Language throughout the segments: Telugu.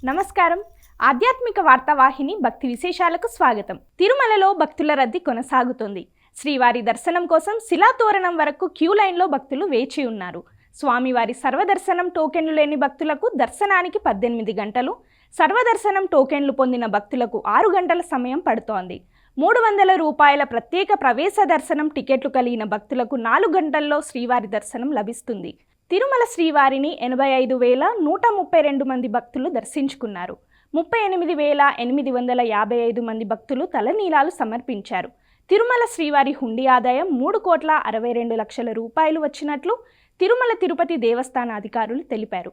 నమస్కారం. ఆధ్యాత్మిక వార్తావాహిని భక్తి విశేషాలకు స్వాగతం. తిరుమలలో భక్తుల రద్దీ కొనసాగుతుంది. శ్రీవారి దర్శనం కోసం శిలాతోరణం వరకు క్యూ లైన్లో భక్తులు వేచి ఉన్నారు. స్వామివారి సర్వదర్శనం టోకెన్లు లేని భక్తులకు దర్శనానికి 18 గంటలు, సర్వదర్శనం టోకెన్లు పొందిన భక్తులకు 6 గంటల సమయం పడుతోంది. 300 రూపాయల ప్రత్యేక ప్రవేశ దర్శనం టికెట్లు కలిగిన భక్తులకు 4 గంటల్లో శ్రీవారి దర్శనం లభిస్తుంది. తిరుమల శ్రీవారిని 85,132 మంది భక్తులు దర్శించుకున్నారు. 38,855 మంది భక్తులు తలనీలాలు సమర్పించారు. తిరుమల శ్రీవారి హుండీ ఆదాయం 3,62,00,000 రూపాయలు వచ్చినట్లు తిరుమల తిరుపతి దేవస్థాన అధికారులు తెలిపారు.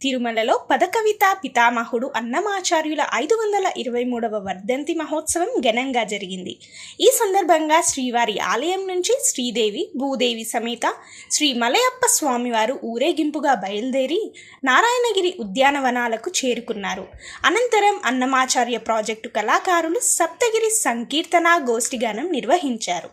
తిరుమలలో పదకవిత పితామహుడు అన్నమాచార్యుల 523వ వర్ధంతి మహోత్సవం ఘనంగా జరిగింది. ఈ సందర్భంగా శ్రీవారి ఆలయం నుంచి శ్రీదేవి భూదేవి సమేత శ్రీ మలయప్ప స్వామివారు ఊరేగింపుగా బయలుదేరి నారాయణగిరి ఉద్యానవనాలకు చేరుకున్నారు. అనంతరం అన్నమాచార్య ప్రాజెక్టు కళాకారులు సప్తగిరి సంకీర్తన గోష్ఠిగానం నిర్వహించారు.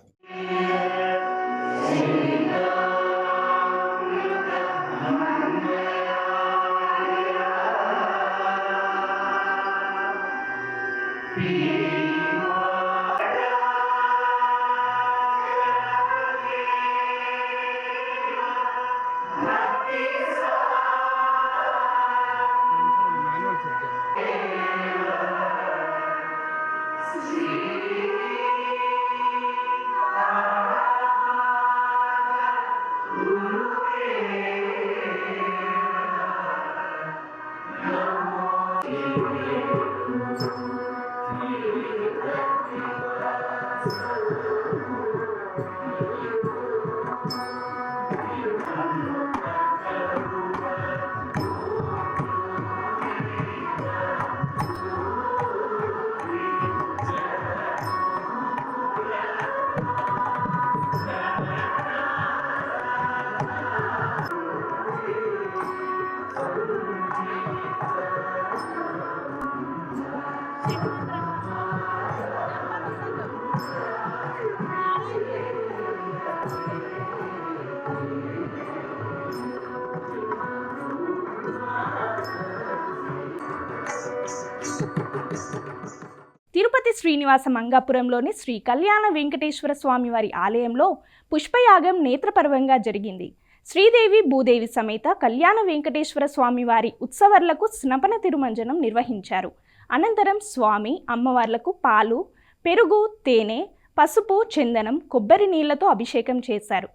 తిరుపతి శ్రీనివాస మంగాపురంలోని శ్రీ కళ్యాణ వెంకటేశ్వర స్వామివారి ఆలయంలో పుష్పయాగం నేత్రపర్వంగా జరిగింది. శ్రీదేవి భూదేవి సమేత కళ్యాణ వెంకటేశ్వర స్వామివారి ఉత్సవర్లకు స్నపన తిరుమంజనం నిర్వహించారు. అనంతరం స్వామి అమ్మవార్లకు పాలు, పెరుగు, తేనె, పసుపు, చందనం, కొబ్బరి నీళ్లతో అభిషేకం చేశారు.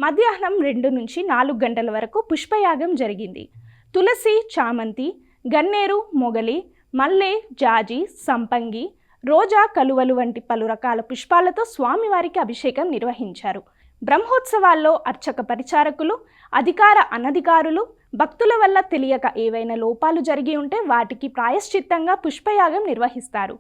మధ్యాహ్నం 2 నుంచి 4 గంటల వరకు పుష్పయాగం జరిగింది. తులసి, చామంతి, గన్నేరు, మొగలి, మల్లె, జాజి, సంపంగి, రోజా, కలువలు వంటి పలు రకాల పుష్పాలతో స్వామివారికి అభిషేకం నిర్వహించారు. బ్రహ్మోత్సవాల్లో అర్చక పరిచారకులు, అధికార అనధికారులు భక్తుల వల్ల తెలియక ఏవైనా లోపాలు జరిగి ఉంటే వాటికి ప్రాయశ్చిత్తంగా పుష్పయాగం నిర్వహిస్తారు.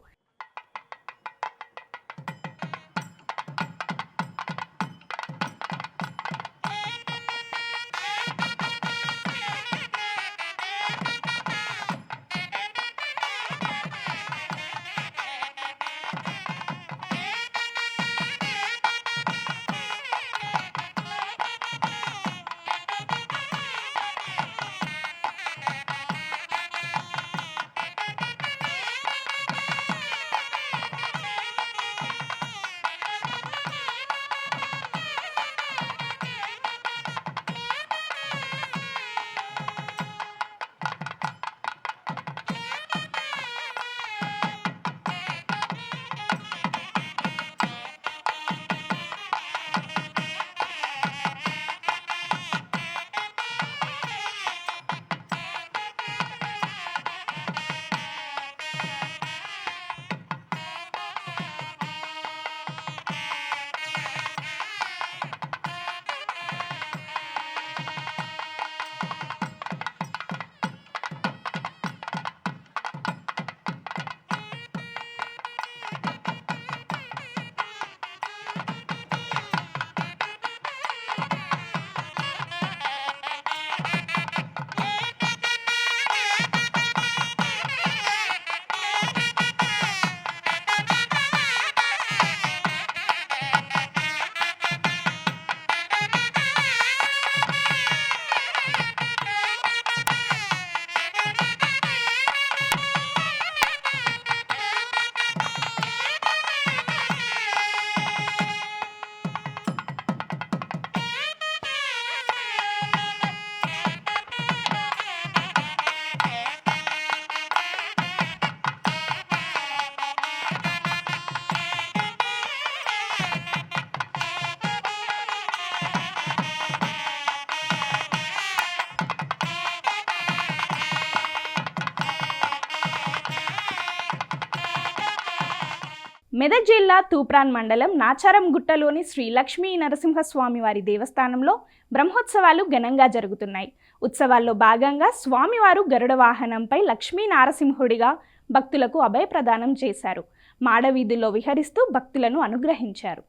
మెదక్ జిల్లా తూప్రాన్ మండలం నాచారంగుట్టలోని శ్రీ లక్ష్మీ నరసింహస్వామి వారి దేవస్థానంలో బ్రహ్మోత్సవాలు ఘనంగా జరుగుతున్నాయి. ఉత్సవాల్లో భాగంగా స్వామివారు గరుడ వాహనంపై లక్ష్మీ నారసింహుడిగా భక్తులకు అభయ ప్రదానం చేశారు. మాడవీధుల్లో విహరిస్తూ భక్తులను అనుగ్రహించారు.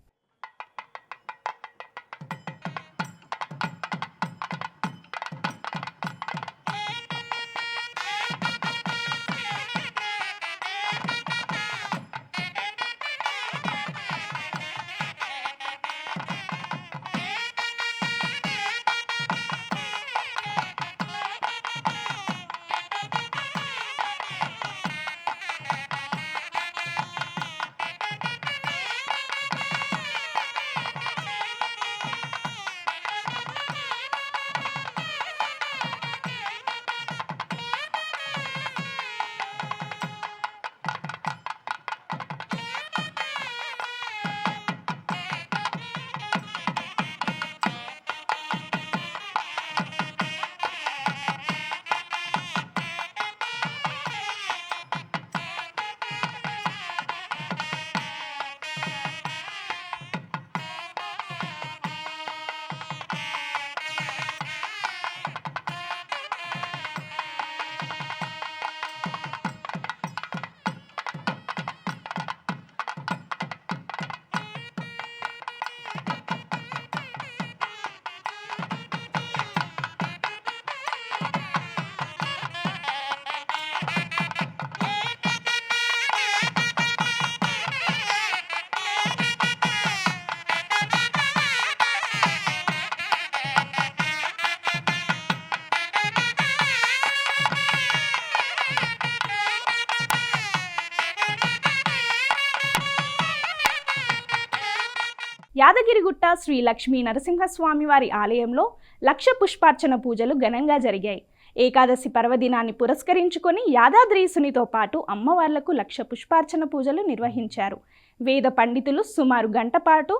యాదగిరిగుట్ట శ్రీ లక్ష్మీ నరసింహస్వామి వారి ఆలయంలో లక్ష పుష్పార్చన పూజలు ఘనంగా జరిగాయి. ఏకాదశి పర్వదినాన్ని పురస్కరించుకొని యాదాద్రీసునితో పాటు అమ్మవార్లకు లక్ష పుష్పార్చన పూజలు నిర్వహించారు. వేద పండితులు సుమారు గంట పాటు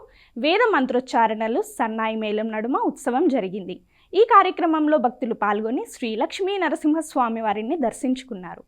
వేద మంత్రోచ్చారణలు, సన్నాయి మేళం నడుమ ఉత్సవం జరిగింది. ఈ కార్యక్రమంలో భక్తులు పాల్గొని శ్రీ లక్ష్మీ నరసింహస్వామి వారిని దర్శించుకున్నారు.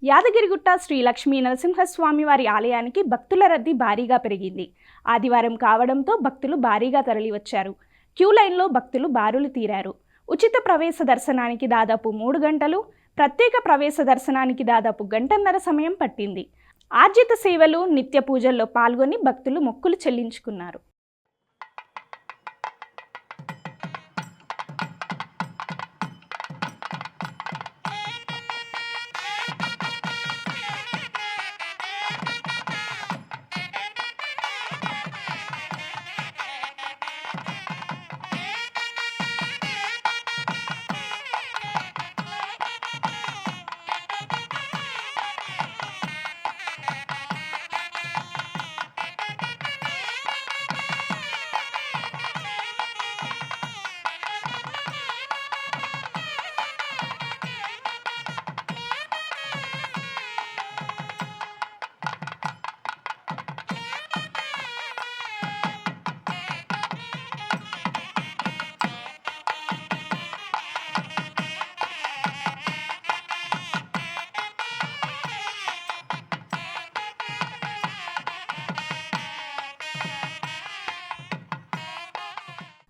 యాదగిరిగుట్ట శ్రీ లక్ష్మీ నరసింహస్వామి వారి ఆలయానికి భక్తుల రద్దీ భారీగా పెరిగింది. ఆదివారం కావడంతో భక్తులు భారీగా తరలివచ్చారు. క్యూ లైన్లో భక్తులు బారులు తీరారు. ఉచిత ప్రవేశ దర్శనానికి దాదాపు 3 గంటలు, ప్రత్యేక ప్రవేశ దర్శనానికి దాదాపు గంటన్నర సమయం పట్టింది. ఆర్జిత సేవలు, నిత్య పూజల్లో పాల్గొని భక్తులు మొక్కులు చెల్లించుకున్నారు.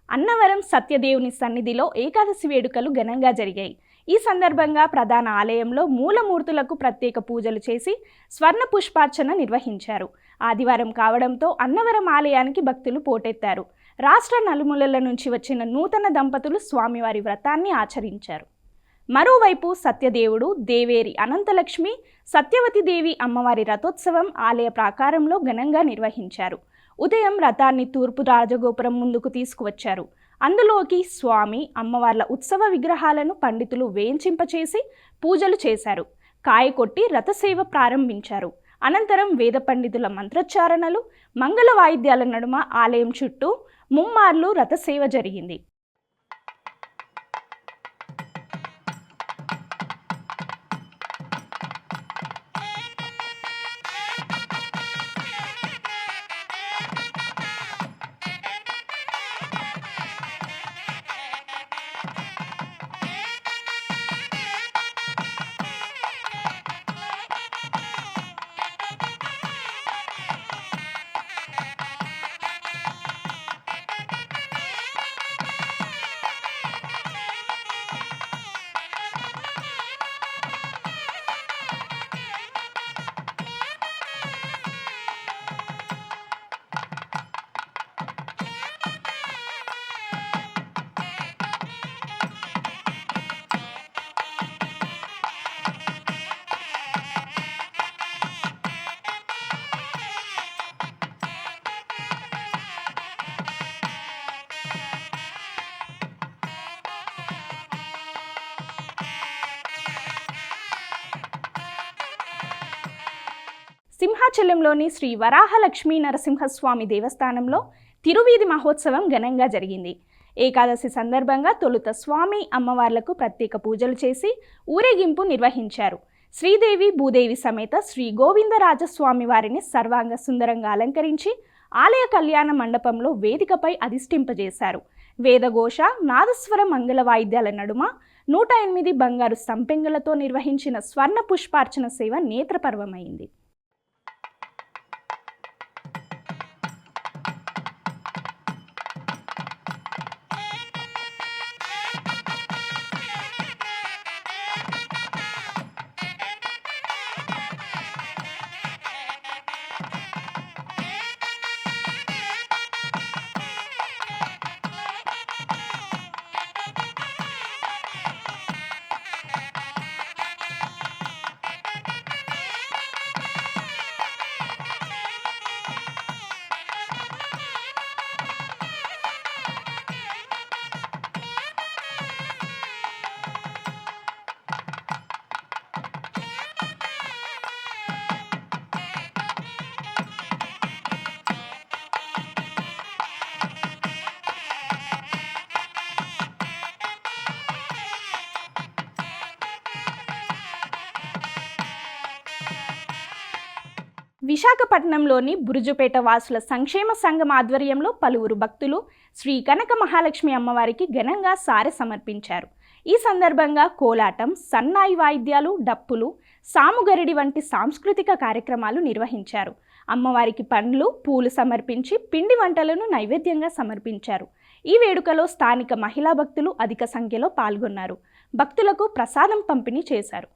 అన్నవరం సత్యదేవుని సన్నిధిలో ఏకాదశి వేడుకలు ఘనంగా జరిగాయి. ఈ సందర్భంగా ప్రధాన ఆలయంలో మూలమూర్తులకు ప్రత్యేక పూజలు చేసి స్వర్ణ పుష్పార్చన నిర్వహించారు. ఆదివారం కావడంతో అన్నవరం ఆలయానికి భక్తులు పోటెత్తారు. రాష్ట్ర నలుమూలల నుంచి వచ్చిన నూతన దంపతులు స్వామివారి వ్రతాన్ని ఆచరించారు. మరోవైపు సత్యదేవుడు, దేవేరి అనంతలక్ష్మి, సత్యవతి దేవి అమ్మవారి రథోత్సవం ఆలయ ప్రాకారంలో ఘనంగా నిర్వహించారు. ఉదయం రథాన్ని తూర్పు రాజగోపురం ముందుకు తీసుకువచ్చారు. అందులోకి స్వామి, అమ్మవార్ల ఉత్సవ విగ్రహాలను పండితులు వేయించింపచేసి పూజలు చేశారు. కాయ కొట్టి రథసేవ ప్రారంభించారు. అనంతరం వేద పండితుల మంత్రోచ్చారణలు, మంగళ వాయిద్యాల నడుమ ఆలయం చుట్టూ ముమ్మార్లు రథసేవ జరిగింది. సింహాచలంలోని శ్రీ వరాహలక్ష్మీ నరసింహస్వామి దేవస్థానంలో తిరువీధి మహోత్సవం ఘనంగా జరిగింది. ఏకాదశి సందర్భంగా తొలుత స్వామి, అమ్మవార్లకు ప్రత్యేక పూజలు చేసి ఊరేగింపు నిర్వహించారు. శ్రీదేవి, భూదేవి సమేత శ్రీ గోవిందరాజస్వామి వారిని సర్వాంగ సుందరంగా అలంకరించి ఆలయ కళ్యాణ మండపంలో వేదికపై అధిష్ఠింపజేశారు. వేదఘోష, నాదస్వర మంగళ వాయిద్యాల నడుమ 108 బంగారు సంపెంగలతో నిర్వహించిన స్వర్ణ పుష్పార్చన సేవ నేత్రపర్వమైంది. విశాఖపట్నంలోని బురుజుపేట వాసుల సంక్షేమ సంఘం ఆధ్వర్యంలో పలువురు భక్తులు శ్రీ కనక మహాలక్ష్మి అమ్మవారికి ఘనంగా సారె సమర్పించారు. ఈ సందర్భంగా కోలాటం, సన్నాయి వాయిద్యాలు, డప్పులు, సాముగరిడి వంటి సాంస్కృతిక కార్యక్రమాలు నిర్వహించారు. అమ్మవారికి పండ్లు, పూలు సమర్పించి పిండి వంటలను నైవేద్యంగా సమర్పించారు. ఈ వేడుకలో స్థానిక మహిళా భక్తులు అధిక సంఖ్యలో పాల్గొన్నారు. భక్తులకు ప్రసాదం పంపిణీ చేశారు.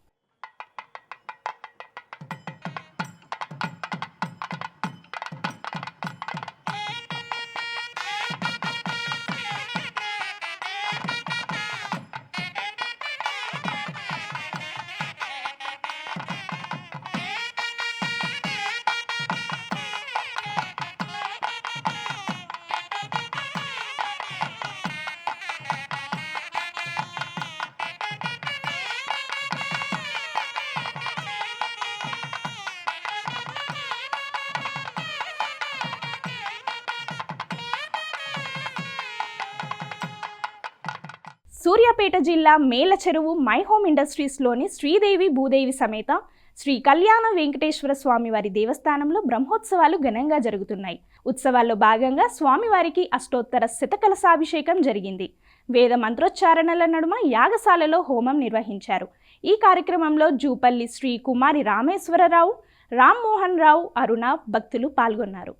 సూర్యాపేట జిల్లా మేలచెరువు మై హోమ్ ఇండస్ట్రీస్లోని శ్రీదేవి భూదేవి సమేత శ్రీ కళ్యాణ వెంకటేశ్వర స్వామివారి దేవస్థానంలో బ్రహ్మోత్సవాలు ఘనంగా జరుగుతున్నాయి. ఉత్సవాల్లో భాగంగా స్వామివారికి అష్టోత్తర శతకలశాభిషేకం జరిగింది. వేద మంత్రోచ్చారణల నడుమ యాగశాలలో హోమం నిర్వహించారు. ఈ కార్యక్రమంలో జూపల్లి శ్రీ కుమారి రామేశ్వరరావు, రామ్మోహన్ రావు, అరుణ భక్తులు పాల్గొన్నారు.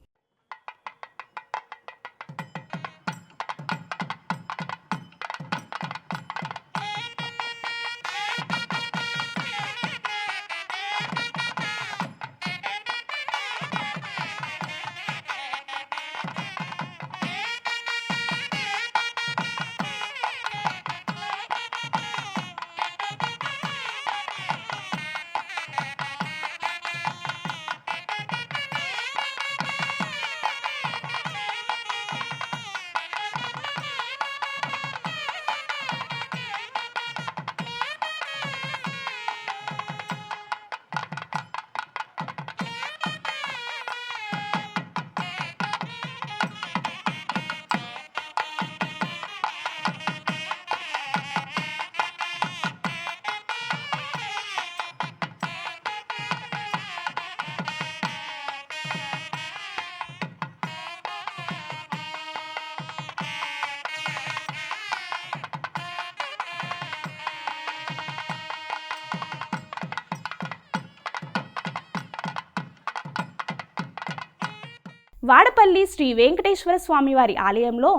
వాడపల్లి శ్రీ వెంకటేశ్వర స్వామివారి ఆలయంలో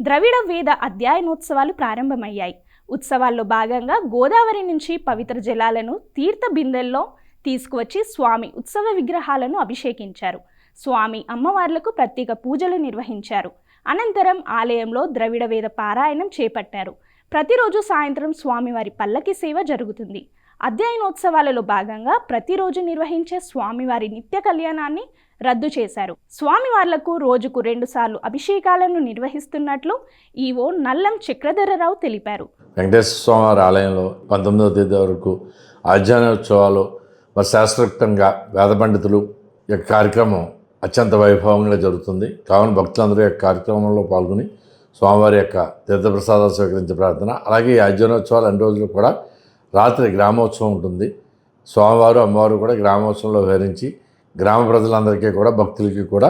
ద్రవిడ వేద అధ్యయనోత్సవాలు ప్రారంభమయ్యాయి. ఉత్సవాల్లో భాగంగా గోదావరి నుంచి పవిత్ర జలాలను తీర్థ బిందెల్లో తీసుకువచ్చి స్వామి ఉత్సవ విగ్రహాలను అభిషేకించారు. స్వామి అమ్మవార్లకు ప్రత్యేక పూజలు నిర్వహించారు. అనంతరం ఆలయంలో ద్రవిడ వేద పారాయణం చేపట్టారు. ప్రతిరోజు సాయంత్రం స్వామివారి పల్లకి సేవ జరుగుతుంది. అధ్యయనోత్సవాలలో భాగంగా ప్రతిరోజు నిర్వహించే స్వామివారి నిత్య కళ్యాణాన్ని రద్దు చేశారు. స్వామివార్లకు రోజుకు 2 సార్లు అభిషేకాలను నిర్వహిస్తున్నట్లు ఈవో నల్లం చక్రధరరావు తెలిపారు. వెంకటేశ్వర స్వామివారి ఆలయంలో 19వ తేదీ వరకు అధ్యయనోత్సవాలు మరి శాస్త్రోక్తంగా వేద పండితులు యొక్క కార్యక్రమం అత్యంత వైభవంగా జరుగుతుంది. కావున భక్తులందరూ యొక్క కార్యక్రమంలో పాల్గొని స్వామివారి యొక్క తీర్థప్రసాదాలు స్వీకరించే ప్రార్థన. అలాగే ఈ అధ్యయనోత్సవాలు 2 రోజులు కూడా రాత్రి గ్రామోత్సవం ఉంటుంది. స్వామివారు అమ్మవారు కూడా గ్రామోత్సవంలో విహరించి గ్రామ ప్రజలందరికీ కూడా భక్తులకి కూడా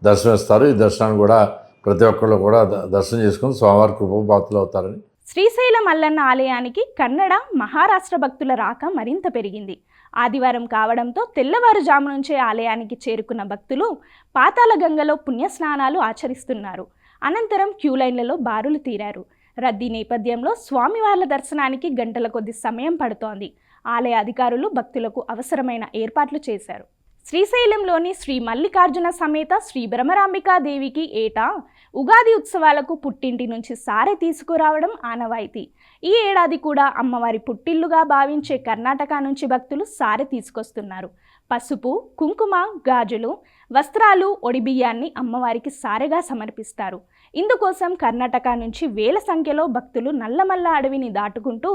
దర్శనమిస్తారు. ఈ దర్శనాన్ని కూడా ప్రతి ఒక్కళ్ళు కూడా దర్శనం చేసుకుని స్వామివారి కృపపాత్రులు అవుతారని. శ్రీశైలం మల్లన్న ఆలయానికి కన్నడ, మహారాష్ట్ర భక్తుల రాక మరింత పెరిగింది. ఆదివారం కావడంతో తెల్లవారుజాము నుంచే ఆలయానికి చేరుకున్న భక్తులు పాతాళ గంగలో పుణ్యస్నానాలు ఆచరిస్తున్నారు. అనంతరం క్యూలైన్లలో బారులు తీరారు. రద్దీ నేపథ్యంలో స్వామివార్ల దర్శనానికి గంటల కొద్ది సమయం పడుతోంది. ఆలయ అధికారులు భక్తులకు అవసరమైన ఏర్పాట్లు చేశారు. శ్రీశైలంలోని శ్రీ మల్లికార్జున సమేత శ్రీ భ్రమరాంబికాదేవికి ఏటా ఉగాది ఉత్సవాలకు పుట్టింటి నుంచి సారె తీసుకురావడం ఆనవాయితీ. ఈ ఏడాది కూడా అమ్మవారి పుట్టిల్లుగా భావించే కర్ణాటక నుంచి భక్తులు సారె తీసుకొస్తున్నారు. పసుపు, కుంకుమ, గాజులు, వస్త్రాలు, ఒడిబియ్యాన్ని అమ్మవారికి సారెగా సమర్పిస్తారు. ఇందుకోసం కర్ణాటక నుంచి వేల సంఖ్యలో భక్తులు నల్లమల్ల అడవిని దాటుకుంటూ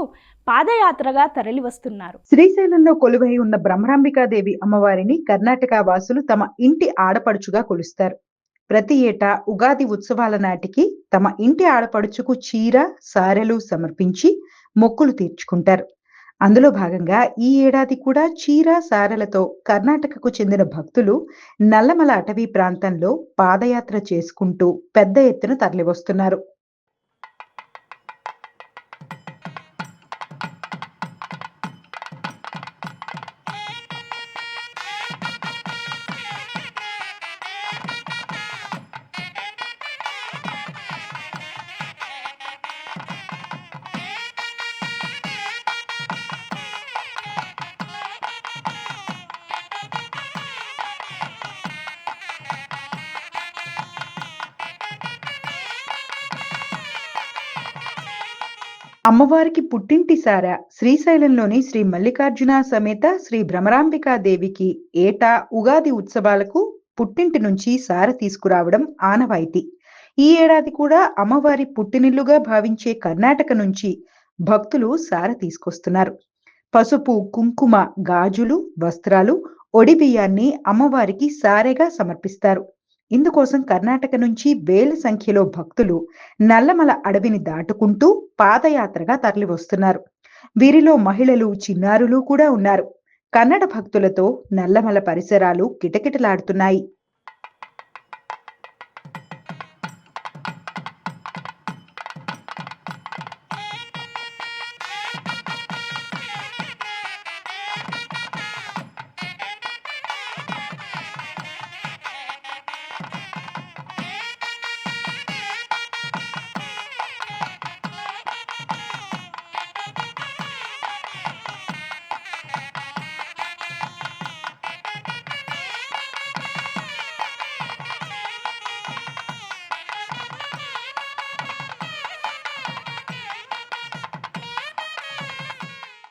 పాదయాత్రగా తరలి వస్తున్నారు. శ్రీశైలంలో కొలువై ఉన్న భ్రమరాంబికాదేవి అమ్మవారిని కర్ణాటక వాసులు తమ ఇంటి ఆడపడుచుగా కొలుస్తారు. ప్రతి ఏటా ఉగాది ఉత్సవాల నాటికి తమ ఇంటి ఆడపడుచుకు చీర, సారెలు సమర్పించి మొక్కులు తీర్చుకుంటారు. అందులో భాగంగా ఈ ఏడాది కూడా చీర, సారెలతో కర్ణాటకకు చెందిన భక్తులు నల్లమల అటవీ ప్రాంతంలో పాదయాత్ర చేసుకుంటూ పెద్ద ఎత్తున తరలివస్తున్నారు. అమ్మవారికి పుట్టింటి సార శ్రీశైలంలోని శ్రీ మల్లికార్జున సమేత శ్రీ భ్రమరాంబికాదేవికి ఏటా ఉగాది ఉత్సవాలకు పుట్టింటి నుంచి సార తీసుకురావడం ఆనవాయితీ. ఈ ఏడాది కూడా అమ్మవారి పుట్టినిల్లుగా భావించే కర్ణాటక నుంచి భక్తులు సార తీసుకొస్తున్నారు. పసుపు, కుంకుమ, గాజులు, వస్త్రాలు, ఒడిబియ్యాన్ని అమ్మవారికి సారెగా సమర్పిస్తారు. ఇందుకోసం కర్ణాటక నుంచి వేల సంఖ్యలో భక్తులు నల్లమల అడవిని దాటుకుంటూ పాదయాత్రగా తరలి వస్తున్నారు. వీరిలో మహిళలు, చిన్నారులు కూడా ఉన్నారు. కన్నడ భక్తులతో నల్లమల పరిసరాలు కిటకిటలాడుతున్నాయి.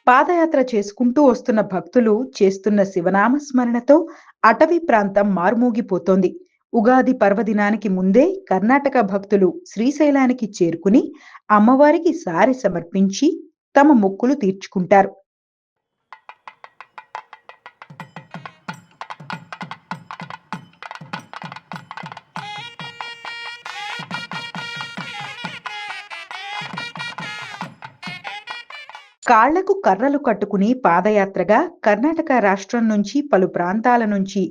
పాదయాత్ర చేసుకుంటూ వస్తున్న భక్తులు చేస్తున్న శివనామ స్మరణతో అటవీ ప్రాంతం మారుమోగిపోతోంది. ఉగాది పర్వదినానికి ముందే కర్ణాటక భక్తులు శ్రీశైలానికి చేరుకుని అమ్మవారికి సారె సమర్పించి తమ మొక్కులు తీర్చుకుంటారు. కాళ్లకు కర్రలు కట్టుకుని పాదయాత్రగా కర్ణాటక రాష్ట్రం నుంచి పలు ప్రాంతాల నుంచి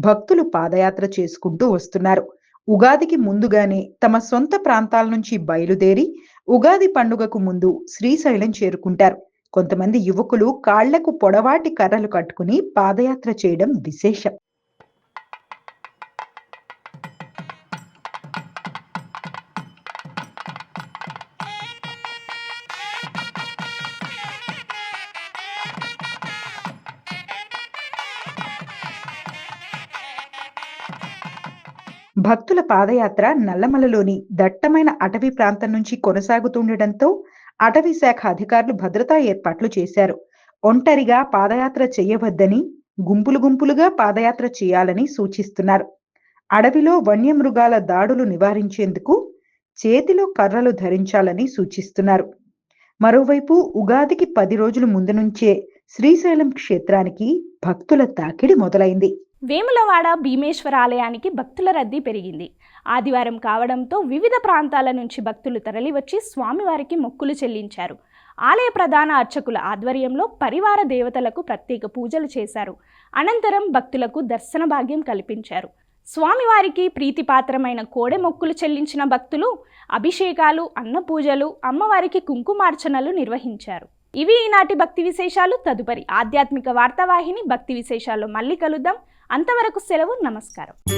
భక్తులు పాదయాత్ర చేసుకుంటూ వస్తున్నారు. ఉగాదికి ముందుగానే తమ సొంత ప్రాంతాల నుంచి బయలుదేరి ఉగాది పండుగకు ముందు శ్రీశైలం చేరుకుంటారు. కొంతమంది యువకులు కాళ్లకు పొడవాటి కర్రలు కట్టుకుని పాదయాత్ర చేయడం విశేషం. భక్తుల పాదయాత్ర నల్లమలలోని దట్టమైన అటవీ ప్రాంతం నుంచి కొనసాగుతుండటంతో అటవీ శాఖ అధికారులు భద్రతా ఏర్పాట్లు చేశారు. ఒంటరిగా పాదయాత్ర చేయవద్దని, గుంపులు గుంపులుగా పాదయాత్ర చేయాలని సూచిస్తున్నారు. అడవిలో వన్యమృగాల దాడులు నివారించేందుకు చేతిలో కర్రలు ధరించాలని సూచిస్తున్నారు. మరోవైపు ఉగాదికి 10 రోజుల ముందు నుంచే శ్రీశైలం క్షేత్రానికి భక్తుల తాకిడి మొదలైంది. వేములవాడ భీమేశ్వర ఆలయానికి భక్తుల రద్దీ పెరిగింది. ఆదివారం కావడంతో వివిధ ప్రాంతాల నుంచి భక్తులు తరలివచ్చి స్వామివారికి మొక్కులు చెల్లించారు. ఆలయ ప్రధాన అర్చకుల ఆధ్వర్యంలో పరివార దేవతలకు ప్రత్యేక పూజలు చేశారు. అనంతరం భక్తులకు దర్శన భాగ్యం కల్పించారు. స్వామివారికి ప్రీతిపాత్రమైన కోడె మొక్కులు చెల్లించిన భక్తులు అభిషేకాలు, అన్నపూజలు, అమ్మవారికి కుంకుమార్చనలు నిర్వహించారు. ఇవి ఈనాటి భక్తి విశేషాలు. తదుపరి ఆధ్యాత్మిక వార్తావాహిని భక్తి విశేషాల్లో మళ్ళీ కలుద్దాం. అంతవరకు సెలవు. నమస్కారం.